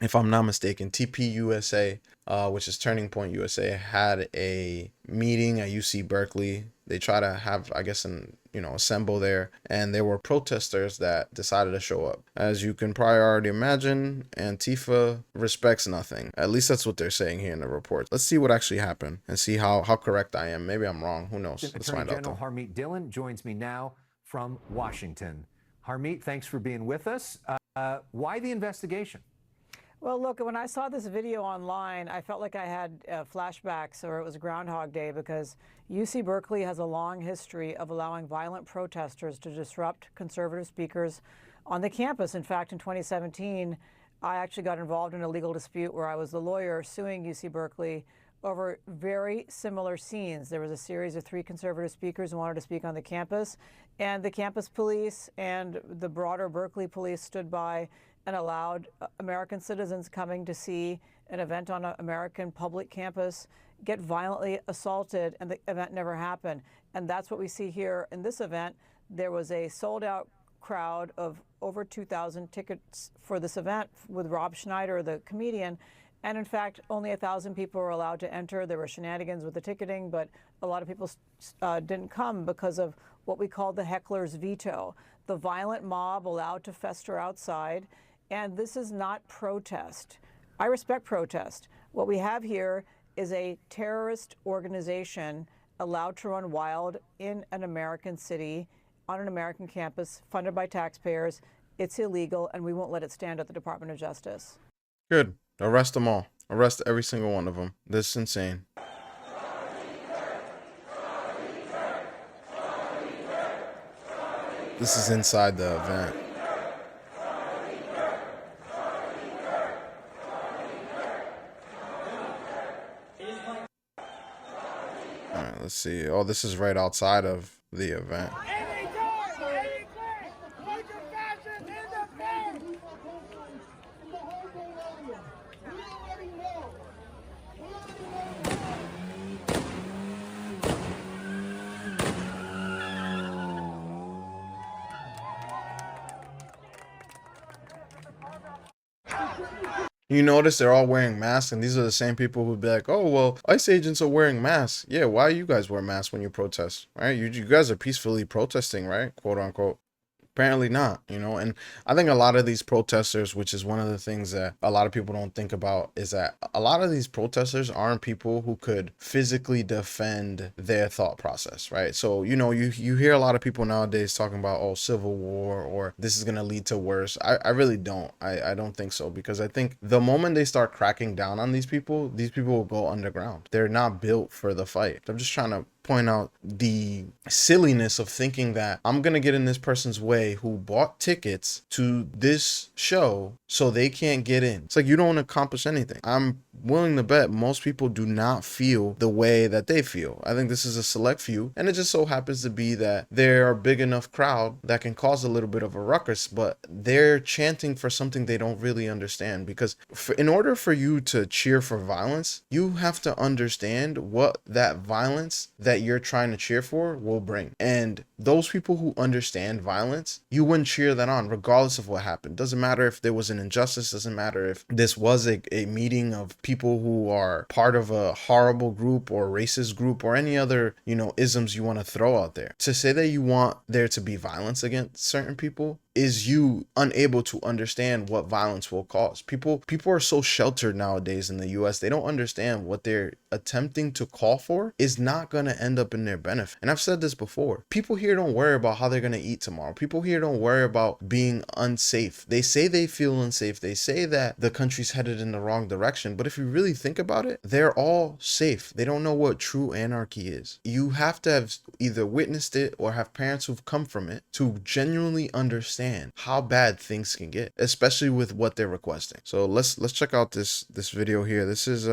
if I'm not mistaken, TPUSA, which is Turning Point USA, had a meeting at UC Berkeley. They try to have, I guess, assemble there, and there were protesters that decided to show up. As you can probably already imagine, Antifa respects nothing. At least that's what they're saying here in the report. Let's see what actually happened and see how correct I am. Maybe I'm wrong. Who knows? Let's Attorney find out, General though. Harmeet Dillon joins me now from Washington. Harmeet, thanks for being with us. Why the investigation? Well, look, when I saw this video online, I felt like I had flashbacks, or it was Groundhog Day, because UC Berkeley has a long history of allowing violent protesters to disrupt conservative speakers on the campus. In fact, in 2017, I actually got involved in a legal dispute where I was the lawyer suing UC Berkeley over very similar scenes. There was a series of 3 conservative speakers who wanted to speak on the campus, and the campus police and the broader Berkeley police stood by and allowed American citizens coming to see an event on an American public campus get violently assaulted, and the event never happened. And that's what we see here in this event. There was a sold-out crowd of over 2,000 tickets for this event with Rob Schneider, the comedian. And in fact, only 1,000 people were allowed to enter. There were shenanigans with the ticketing, but a lot of people didn't come because of what we call the heckler's veto, the violent mob allowed to fester outside. And this is not protest. I respect protest. What we have here is a terrorist organization allowed to run wild in an American city, on an American campus, funded by taxpayers. It's illegal, and we won't let it stand at the Department of Justice. Good. Arrest them all. Arrest every single one of them. This is insane. This is inside the event. All right, let's see. Oh, this is right outside of the event. You notice they're all wearing masks, and these are the same people who'd be like, oh, well, ICE agents are wearing masks. Yeah, why you guys wear masks when you protest, right? You guys are peacefully protesting, right? Quote unquote. Apparently not, and I think a lot of these protesters, which is one of the things that a lot of people don't think about, is that a lot of these protesters aren't people who could physically defend their thought process, right? So, you hear a lot of people nowadays talking about, oh, civil war, or this is going to lead to worse. I really don't. I don't think so, because I think the moment they start cracking down on these people will go underground. They're not built for the fight. I'm just trying to point out the silliness of thinking that I'm gonna get in this person's way who bought tickets to this show so they can't get in. It's like, you don't accomplish anything. I'm willing to bet most people do not feel the way that they feel. I think this is a select few, and it just so happens to be that they're a big enough crowd that can cause a little bit of a ruckus, but they're chanting for something they don't really understand. Because in order for you to cheer for violence, you have to understand what that violence that you're trying to cheer for will bring. And those people who understand violence, you wouldn't cheer that on regardless of what happened. Doesn't matter if there was an injustice, doesn't matter if this was a meeting of people who are part of a horrible group or racist group or any other, isms you want to throw out there. To say that you want there to be violence against certain people is you unable to understand what violence will cause. People are so sheltered nowadays in the US. They don't understand what they're attempting to call for is not going to end up in their benefit. And I've said this before. People here don't worry about how they're going to eat tomorrow. People here don't worry about being unsafe. They say they feel unsafe. They say that the country's headed in the wrong direction. But if you really think about it, they're all safe. They don't know what true anarchy is. You have to have either witnessed it or have parents who've come from it to genuinely understand how bad things can get, especially with what they're requesting. So let's check out this video here. This is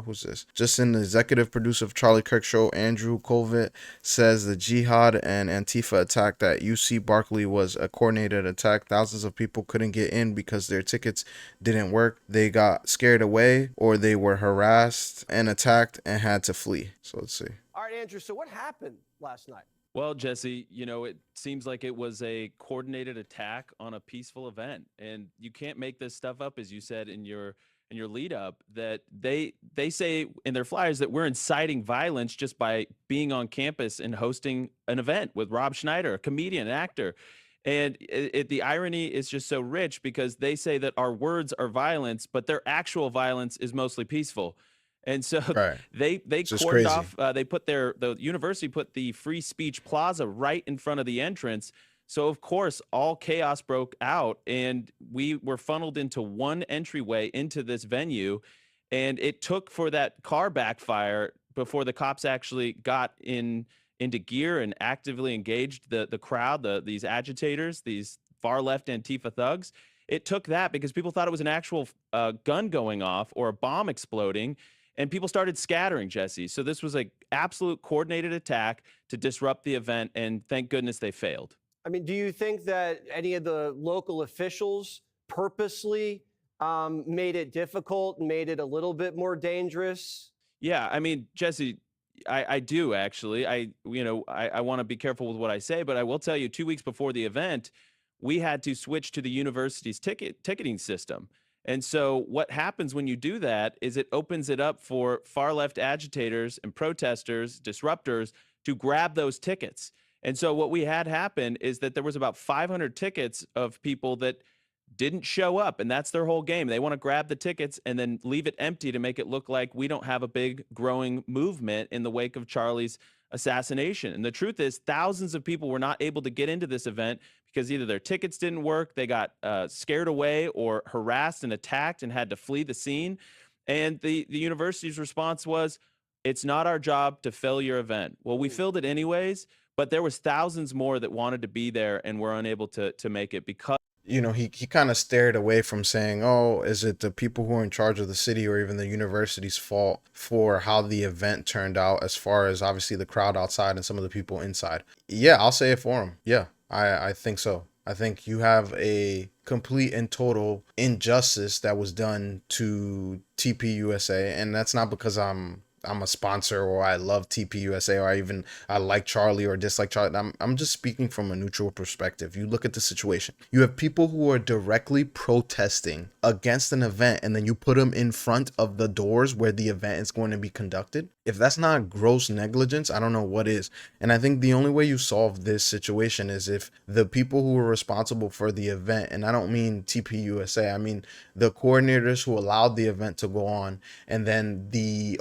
who's this? Just in the executive producer of Charlie Kirk show, Andrew Colvett says the jihad and Antifa attack at UC Berkeley was a coordinated attack. Thousands of people couldn't get in because their tickets didn't work. They got scared away, or they were harassed and attacked and had to flee. So let's see. All right, Andrew, so what happened last night? Well, Jesse, it seems like it was a coordinated attack on a peaceful event, and you can't make this stuff up, as you said in your lead up. That they say in their flyers that we're inciting violence just by being on campus and hosting an event with Rob Schneider, a comedian, an actor. And the irony is just so rich because they say that our words are violence, but their actual violence is mostly peaceful. And so Right. they It's just cordoned crazy. off. They put the university put the free speech plaza right in front of the entrance. So of course, all chaos broke out, and we were funneled into one entryway into this venue. And it took for that car backfire before the cops actually got into gear and actively engaged the crowd, these agitators, these far left Antifa thugs. It took that because people thought it was an actual gun going off or a bomb exploding, and people started scattering, Jesse. So this was an absolute coordinated attack to disrupt the event, and thank goodness they failed. I mean, do you think that any of the local officials purposely made it difficult, made it a little bit more dangerous? Yeah, I mean, Jesse, I do actually. I want to be careful with what I say, but I will tell you, 2 weeks before the event, we had to switch to the university's ticketing system. And so what happens when you do that is it opens it up for far left agitators and protesters, disruptors to grab those tickets. And so what we had happen is that there was about 500 tickets of people that didn't show up, and that's their whole game. They want to grab the tickets and then leave it empty to make it look like we don't have a big growing movement in the wake of Charlie's assassination. And the truth is, thousands of people were not able to get into this event because either their tickets didn't work, they got scared away, or harassed and attacked and had to flee the scene. And the university's response was, it's not our job to fill your event. Well, we filled it anyways, but there was thousands more that wanted to be there and were unable to make it because He kind of stared away from saying, oh, is it the people who are in charge of the city or even the university's fault for how the event turned out, as far as obviously the crowd outside and some of the people inside? Yeah, I'll say it for him. Yeah, I think so. I think you have a complete and total injustice that was done to TPUSA, and that's not because I'm a sponsor or I love TPUSA or I like Charlie or dislike Charlie. I'm just speaking from a neutral perspective. You look at the situation. You have people who are directly protesting against an event, and then you put them in front of the doors where the event is going to be conducted. If that's not gross negligence, I don't know what is. And I think the only way you solve this situation is if the people who are responsible for the event, and I don't mean TPUSA, I mean the coordinators who allowed the event to go on, and then the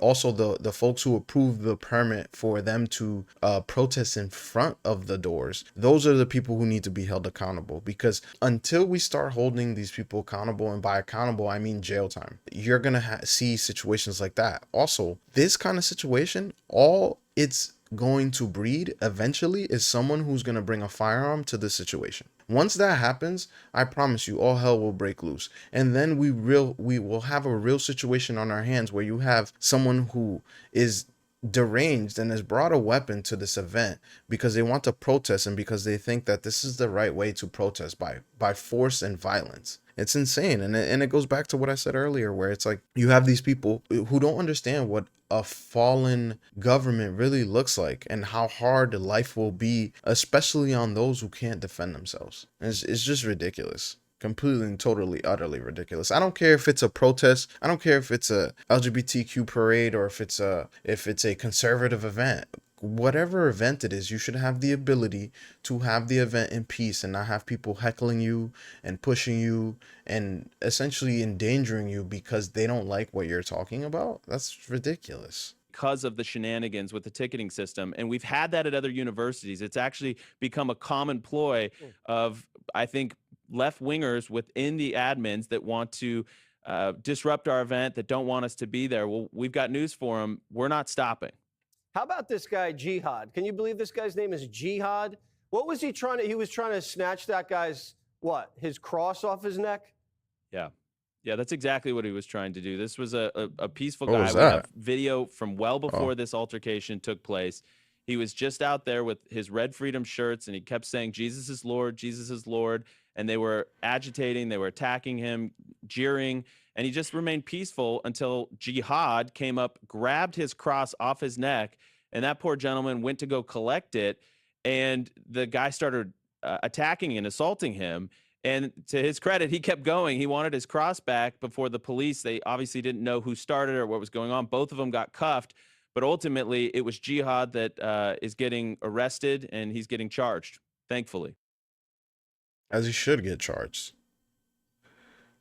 folks who approved the permit for them to protest in front of the doors. Those are the people who need to be held accountable, because until we start holding these people accountable, and by accountable I mean jail time, you're gonna see situations like that. Also, this kind of situation, all it's going to breed eventually is someone who's going to bring a firearm to the situation. Once that happens, I promise you, all hell will break loose. And then we will have a real situation on our hands where you have someone who is deranged and has brought a weapon to this event because they want to protest and because they think that this is the right way to protest, by force and violence. It's insane. And it goes back to what I said earlier, where it's like you have these people who don't understand what a fallen government really looks like and how hard life will be, especially on those who can't defend themselves. It's just ridiculous. Completely and totally, utterly ridiculous. I don't care if it's a protest. I don't care if it's a LGBTQ parade or if it's a conservative event. Whatever event it is, you should have the ability to have the event in peace and not have people heckling you and pushing you and essentially endangering you because they don't like what you're talking about. That's ridiculous. Because of the shenanigans with the ticketing system. And we've had that at other universities. It's actually become a common ploy of, I think, left wingers within the admins that want to disrupt our event, that don't want us to be there. Well, we've got news for them. We're not stopping. How about this guy, Jihad? Can you believe this guy's name is Jihad? What was he trying to? He was trying to snatch that guy's, his cross off his neck? Yeah. Yeah, that's exactly what he was trying to do. This was a peaceful What guy. was We that? have video from well before this altercation took place. He was just out there with his Red Freedom shirts, and he kept saying, Jesus is Lord, Jesus is Lord. And they were agitating, they were attacking him, jeering, and he just remained peaceful until Jihad came up, grabbed his cross off his neck, and that poor gentleman went to go collect it. and the guy started attacking and assaulting him. And to his credit, he kept going. He wanted his cross back before the police. They obviously didn't know who started or what was going on. Both of them got cuffed, but ultimately it was Jihad that is getting arrested, and he's getting charged, thankfully. As he should get charged.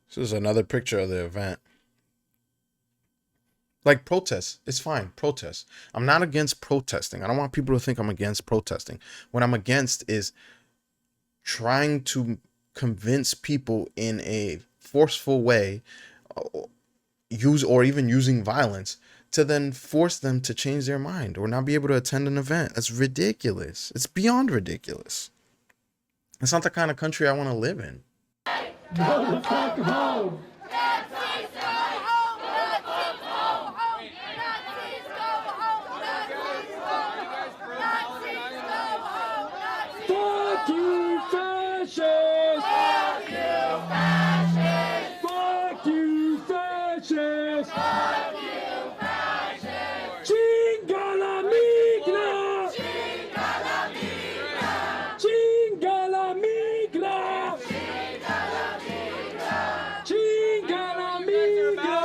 This is another picture of the event. Like, protests, it's fine, protest. I'm not against protesting. I don't want people to think I'm against protesting. What I'm against is trying to convince people in a forceful way, even using violence, to then force them to change their mind or not be able to attend an event. That's ridiculous. It's beyond ridiculous. It's not the kind of country I want to live in. Go the fuck home! Fuck you, fascists! Fuck you, fascists! Fuck you, fascists! Fuck you, fascists! Chinga la migra! Chinga la migra! Chinga la migra! Chinga la migra!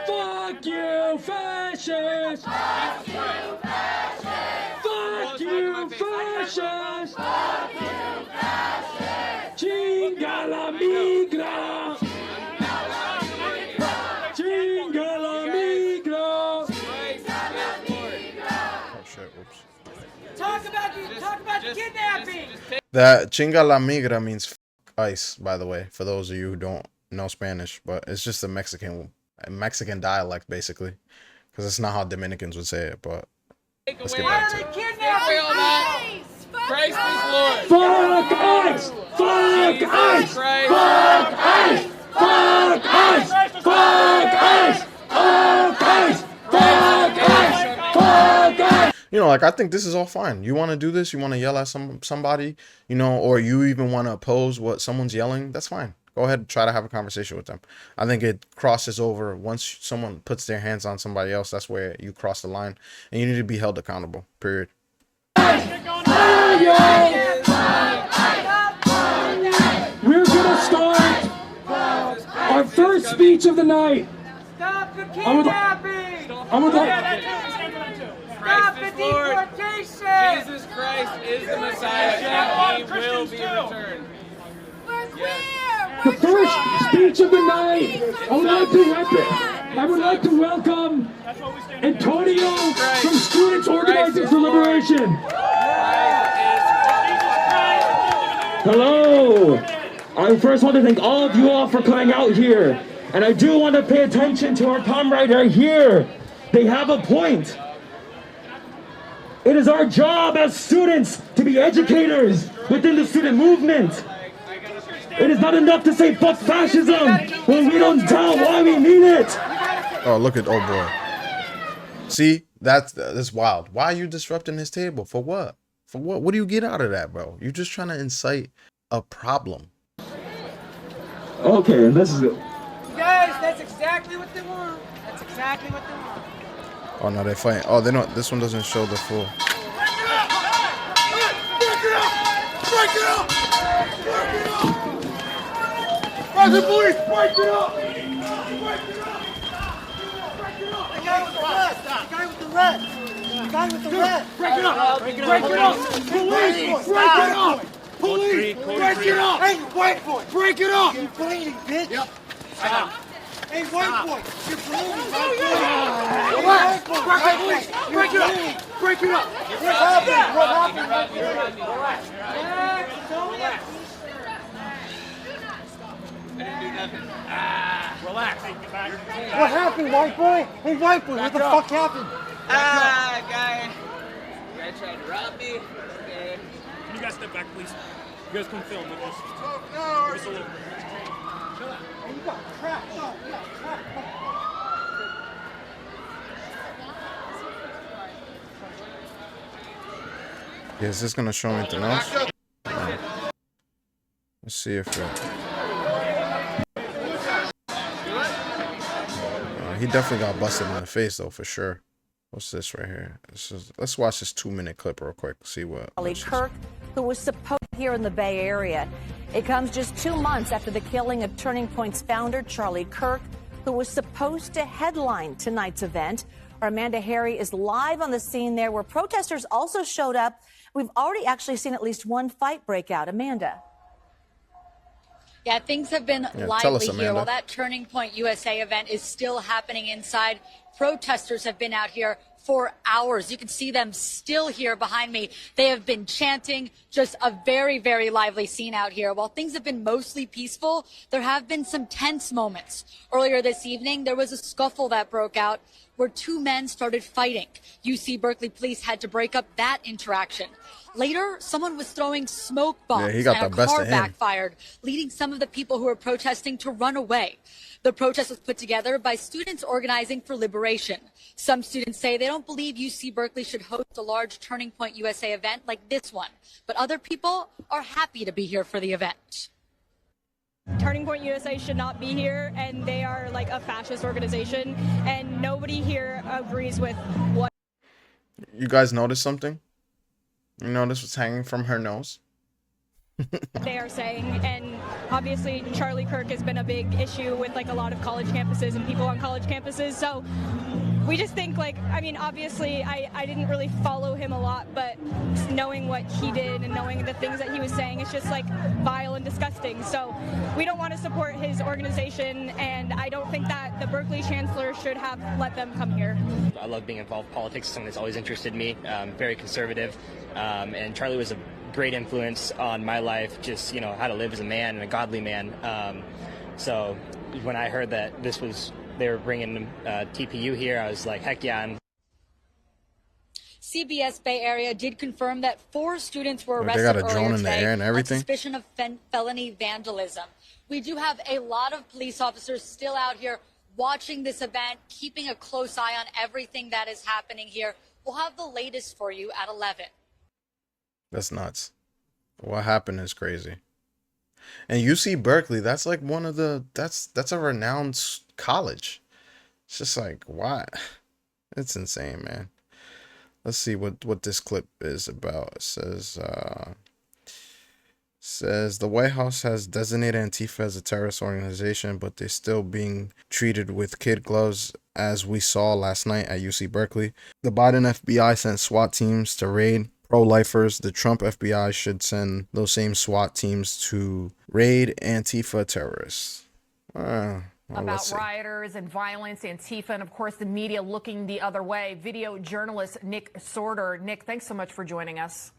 Fuck you, fascists! Fuck you, fascists! Fuck you, fascists! Fuck you, fascists! Chinga la migra! Chinga la migra! Oh shit, whoops. Talk about kidnapping! That chinga la migra means f ice, by the way, for those of you who don't know Spanish, but it's just a Mexican dialect, basically, because it's not how Dominicans would say it, but let's get back to it. Kidnapping! Christ is Lord. Fuck ICE! Fuck ICE! Fuck ICE! Fuck ICE! Fuck ICE! Fuck ICE! Fuck ICE! Fuck ICE! You know, like, I think this is all fine. You want to do this, you want to yell at somebody, you know, or you even want to oppose what someone's yelling, that's fine. Go ahead and try to have a conversation with them. I think it crosses over once someone puts their hands on somebody else. That's where you cross the line, and you need to be held accountable, period. We're gonna start our first speech of the night. Stop the kidnapping! Stop the deportation! Jesus Christ is the Messiah. He will be returned. The first speech of the night. I would like to welcome Antonio from Students Organizing for Liberation. Hello. I first want to thank all of you all for coming out here. And I do want to pay attention to our comrade right here. They have a point. It is our job as students to be educators within the student movement. It is not enough to say fuck fascism when we don't tell why we need it. Oh, look at old boy. See, that's wild. Why are you disrupting his table? For what? For what? What do you get out of that, bro? You're just trying to incite a problem. Okay, this is it. Guys, that's exactly what they want. That's exactly what they want. Oh no, they're fighting. Oh, they don't. This one doesn't show the full. Break it up! Break it up! Break it up! Private police, break it up! Break it up! Break it up! The guy with the red! The guy with the red! The guy with the red! Break it up! Break it up! Police, break it up! Police, break it up! Hey, white boy, break it up! You're bleeding, bitch! Yep. Hey, white boy, you're bleeding! Relax! Break it up! Break it up! What happened? What happened? Relax. Relax. I didn't do nothing. Relax. What happened, white boy? Hey, white boy, what the fuck happened? Guy. Guy tried to rob me. Okay. Can you guys step back, please? You guys come film with us. No. Give us a look. Hey, you got crap. No, you got crap. Yeah, is this gonna show anything else? Let's see if he definitely got busted in the face though, for sure. What's this right here? Let's watch this 2-minute clip real quick. See what. Charlie Kirk, who was supposed here in the Bay Area. It comes just 2 months after the killing of Turning Point's founder, Charlie Kirk, who was supposed to headline tonight's event. Our Amanda Harry is live on the scene there, where protesters also showed up. We've already actually seen at least one fight break out. Amanda. Yeah, things have been lively here. While that Turning Point USA event is still happening inside, protesters have been out here for hours. You can see them still here behind me. They have been chanting, just a very, very lively scene out here. While things have been mostly peaceful, there have been some tense moments. Earlier this evening, there was a scuffle that broke out where 2 men started fighting. UC Berkeley police had to break up that interaction. Later, someone was throwing smoke bombs and a car backfired, leading some of the people who were protesting to run away. The protest was put together by students organizing for liberation. Some students say they don't believe UC Berkeley should host a large Turning Point USA event like this one, but other people are happy to be here for the event. Turning Point USA should not be here, and they are like a fascist organization, and nobody here agrees with what. You guys notice something? You notice what's hanging from her nose? They are saying, and obviously Charlie Kirk has been a big issue with like a lot of college campuses and people on college campuses, so we just think, like, I mean, obviously I didn't really follow him a lot, but knowing what he did and knowing the things that he was saying, it's just like vile and disgusting. So we don't want to support his organization, and I don't think that the Berkeley chancellor should have let them come here. I love being involved in politics, something that's always interested me. Very conservative, and Charlie was a great influence on my life, just, you know, how to live as a man and a godly man. So when I heard that they were bringing TPU here, I was like, heck yeah. CBS Bay Area did confirm that 4 students were arrested they got a drone earlier in the today air and everything? on suspicion of felony vandalism. We do have a lot of police officers still out here watching this event, keeping a close eye on everything that is happening here. We'll have the latest for you at 11. That's nuts. What happened is crazy. And UC Berkeley, that's like one of the that's a renowned college. It's just like, why? It's insane, man. Let's see what this clip is about. It says the White House has designated Antifa as a terrorist organization, but they're still being treated with kid gloves, as we saw last night at UC Berkeley. The Biden FBI sent SWAT teams to raid pro-lifers. The Trump FBI should send those same SWAT teams to raid Antifa terrorists. About rioters and violence, Antifa, and of course the media looking the other way. Video journalist Nick Sorter. Nick, thanks so much for joining us.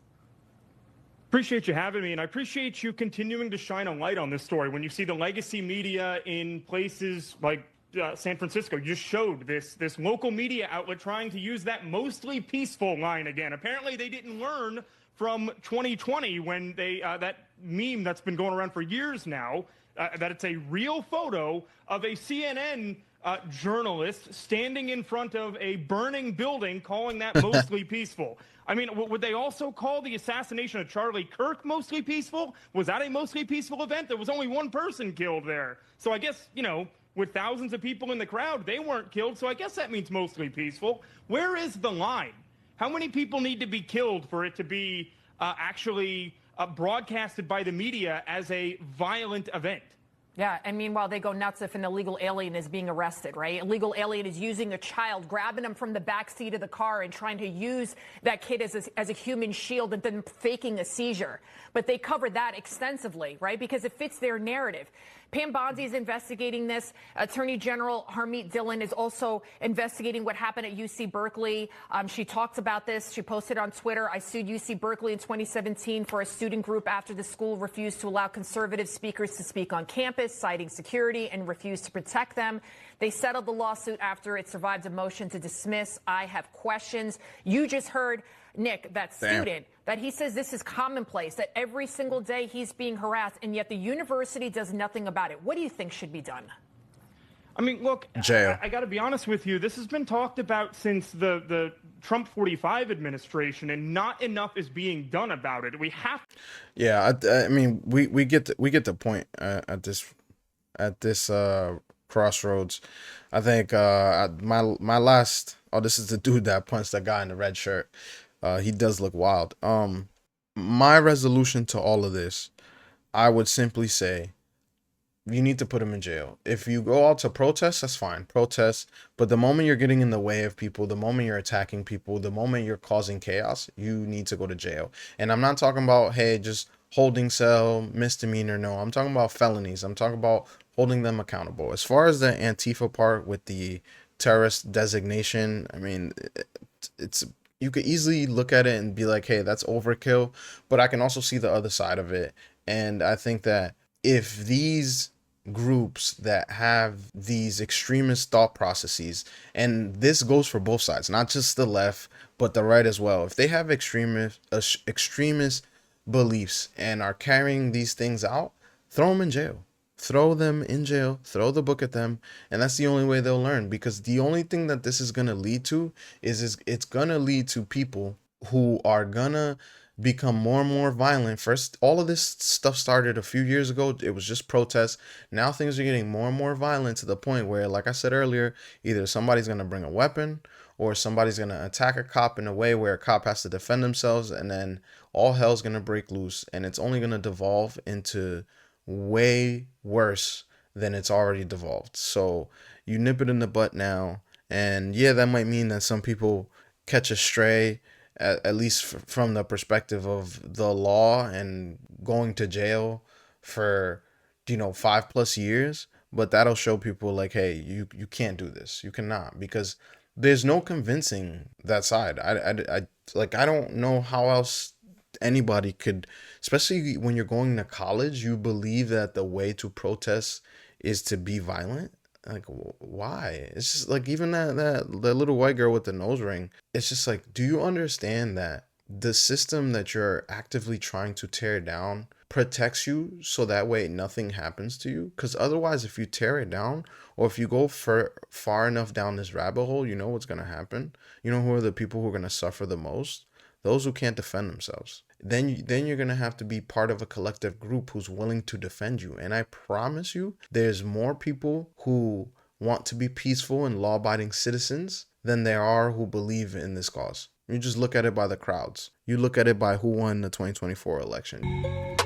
Appreciate you having me, and I appreciate you continuing to shine a light on this story. When you see the legacy media in places like San Francisco, you just showed this local media outlet trying to use that mostly peaceful line again. Apparently they didn't learn from 2020 when they that meme that's been going around for years now, that it's a real photo of a CNN journalist standing in front of a burning building, calling that mostly peaceful. I mean, would they also call the assassination of Charlie Kirk mostly peaceful? Was that a mostly peaceful event? There was only one person killed there. So I guess, you know, with thousands of people in the crowd, they weren't killed. So I guess that means mostly peaceful. Where is the line? How many people need to be killed for it to be actually broadcasted by the media as a violent event? Yeah, and meanwhile, they go nuts if an illegal alien is being arrested, right? Illegal alien is using a child, grabbing him from the back seat of the car and trying to use that kid as a human shield and then faking a seizure. But they cover that extensively, right? Because it fits their narrative. Pam Bondi is investigating this. Attorney General Harmeet Dillon is also investigating what happened at UC Berkeley. She talks about this. She posted on Twitter, I sued UC Berkeley in 2017 for a student group after the school refused to allow conservative speakers to speak on campus, citing security, and refused to protect them. They settled the lawsuit after it survived a motion to dismiss. I have questions. You just heard Nick, that student, that he says this is commonplace, that every single day he's being harassed, and yet the university does nothing about it. What do you think should be done? I mean, look, I got to be honest with you. This has been talked about since the Trump 45 administration, and not enough is being done about it. We have. Yeah, I mean, we get the point at this crossroads. I think my last, oh, this is the dude that punched that guy in the red shirt. He does look wild. My resolution to all of this, I would simply say, you need to put him in jail. If you go out to protest, that's fine. Protest. But the moment you're getting in the way of people, the moment you're attacking people, the moment you're causing chaos, you need to go to jail. And I'm not talking about, hey, just holding cell, misdemeanor. No, I'm talking about felonies. I'm talking about holding them accountable. As far as the Antifa part with the terrorist designation, I mean, it's you could easily look at it and be like, hey, that's overkill. But I can also see the other side of it. And I think that if these groups that have these extremist thought processes, and this goes for both sides, not just the left, but the right as well, if they have extremist beliefs and are carrying these things out, throw them in jail. Throw them in jail, throw the book at them, and that's the only way they'll learn. Because the only thing that this is going to lead to is it's going to lead to people who are going to become more and more violent. First, all of this stuff started a few years ago. It was just protests. Now things are getting more and more violent to the point where, like I said earlier, either somebody's going to bring a weapon or somebody's going to attack a cop in a way where a cop has to defend themselves, and then all hell's going to break loose, and it's only going to devolve into way worse than it's already devolved. So you nip it in the butt now, and yeah, that might mean that some people catch a stray, at least from the perspective of the law, and going to jail for 5+ years. But that'll show people like, hey, you can't do this. You cannot, because there's no convincing that side. I don't know how else anybody could, especially when you're going to college, you believe that the way to protest is to be violent. Like, why? It's just like, even that little white girl with the nose ring, it's just like, do you understand that the system that you're actively trying to tear down protects you so that way nothing happens to you? Because otherwise, if you tear it down, or if you go far enough down this rabbit hole, you know what's going to happen. You know who are the people who are going to suffer the most? Those who can't defend themselves. Then you're going to have to be part of a collective group who's willing to defend you. And I promise you, there's more people who want to be peaceful and law-abiding citizens than there are who believe in this cause. You just look at it by the crowds. You look at it by who won the 2024 election.